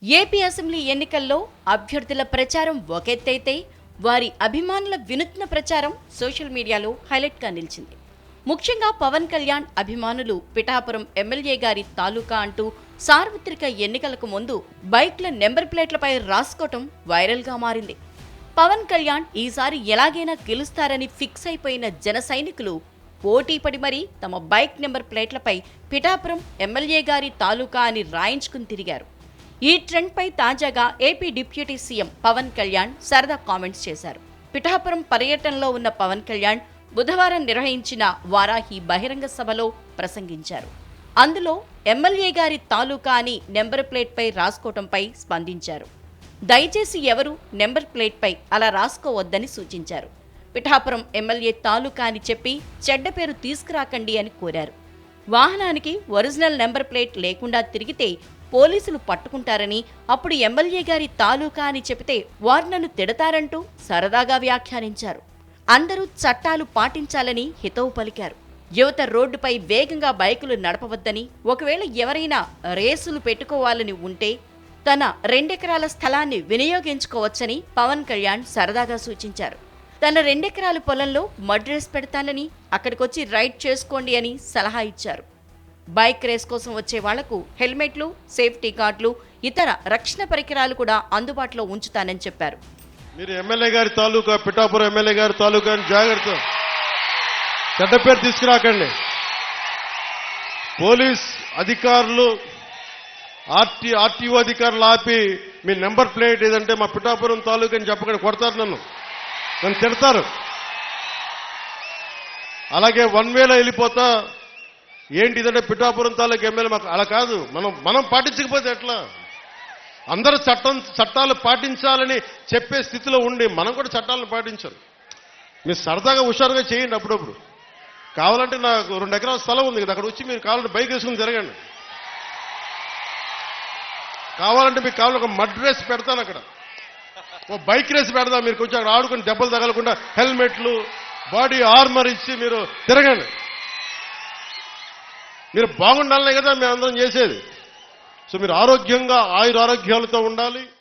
AP assembly ఎన్నికల్లో అభ్యర్థుల ప్రచారం ఒకెత్తైతే వారి అభిమానుల వినూత్న ప్రచారం సోషల్ మీడియాలో హైలైట్గా నిలిచింది. ముఖ్యంగా పవన్ కళ్యాణ్ అభిమానులు పిఠాపురం ఎమ్మెల్యే గారి తాలూకా అంటూ సార్వత్రిక ఎన్నికలకు ముందు బైక్ల నెంబర్ ప్లేట్లపై రాసుకోవటం వైరల్గా మారింది. పవన్ కళ్యాణ్ ఈసారి ఎలాగైనా గెలుస్తారని ఫిక్స్ అయిపోయిన జన సైనికులు పోటీపడి మరీ తమ బైక్ నెంబర్ ప్లేట్లపై పిఠాపురం ఎమ్మెల్యే గారి తాలూకా అని రాయించుకుని తిరిగారు. ఈ ట్రెండ్ పై తాజాగా AP deputy CM Pawan Kalyan సరదా కామెంట్స్ చేశారు. పిఠాపురం పర్యటనలో ఉన్న పవన్ కళ్యాణ్ బుధవారం నిర్వహించిన వారాహి బహిరంగ సభలో ప్రసంగించారు. అందులో ఎమ్మెల్యే గారి తాలూకా అని నెంబర్ ప్లేట్ పై రాసుకోవటంపై స్పందించారు. దయచేసి ఎవరు నెంబర్ ప్లేట్ పై అలా రాసుకోవద్దని సూచించారు. పిఠాపురం ఎమ్మెల్యే తాలూకా అని చెప్పి చెడ్డ పేరు తీసుకురాకండి అని కోరారు. వాహనానికి ఒరిజినల్ నెంబర్ ప్లేట్ లేకుండా తిరిగితే పోలీసులు పట్టుకుంటారని, అప్పుడు ఎమ్మెల్యే గారి తాలూకా అని చెబితే వారు నన్ను తిడతారంటూ సరదాగా వ్యాఖ్యానించారు. అందరూ చట్టాలు పాటించాలని హితవు పలికారు. యువత రోడ్డుపై వేగంగా బైకులు నడపవద్దని, ఒకవేళ ఎవరైనా రేసులు పెట్టుకోవాలని ఉంటే తన 2 ఎకరాల స్థలాన్ని వినియోగించుకోవచ్చని పవన్ కళ్యాణ్ సరదాగా సూచించారు. తన 2 ఎకరాల పొలంలో మడ్ రేస్ పెడతానని, అక్కడికొచ్చి రైడ్ చేసుకోండి అని సలహా ఇచ్చారు. బైక్ రేస్ కోసం వచ్చే వాళ్లకు హెల్మెట్లు, సేఫ్టీ గార్డులు, ఇతర రక్షణ పరికరాలు కూడా అందుబాటులో ఉంచుతానని చెప్పారు. మీరు ఎమ్మెల్యే గారి తాలూకా, పిఠాపురం ఎమ్మెల్యే గారి తాలూకా అని జాగ్రత్త, చెడ్డ పేరు తీసుకురాకండి. పోలీస్ అధికారులు, ఆర్టీఓ అధికారులు ఆపి మీ నెంబర్ ప్లేట్ ఏదంటే మా పిఠాపురం తాలూకా అని చెప్పకండి, కొడతారు, నన్ను తిడతారు. అలాగే 1 వేలో వెళ్ళిపోతా ఏంటి ఇదంటే పిఠాపురం తాలూకా ఎమ్మెల్యే మాకు అలా కాదు. మనం పాటించకపోతే ఎట్లా? అందరూ చట్టాలు పాటించాలని చెప్పే స్థితిలో ఉండి మనం కూడా చట్టాలను పాటించాలి. మీరు సరదాగా హుషారుగా చేయండి. అప్పుడప్పుడు కావాలంటే నాకు 2 ఎకరాల స్థలం ఉంది కదా, అక్కడ వచ్చి మీరు కావాలంటే బైక్ వేసుకుని తిరగండి. కావాలంటే మీకు కావాలంటే ఒక మడ్ రేస్ పెడతాను, అక్కడ ఓ బైక్ రేస్ పెడదాం. మీరు కొంచెం అక్కడ ఆడుకుని దెబ్బలు తగలకుండా హెల్మెట్లు, బాడీ ఆర్మర్ ఇచ్చి మీరు తిరగండి. మీరు బాగుండాలనే కదా మేము అందరం చేసేది. సో మీరు ఆరోగ్యంగా ఆయురారోగ్యాలతో ఉండాలి.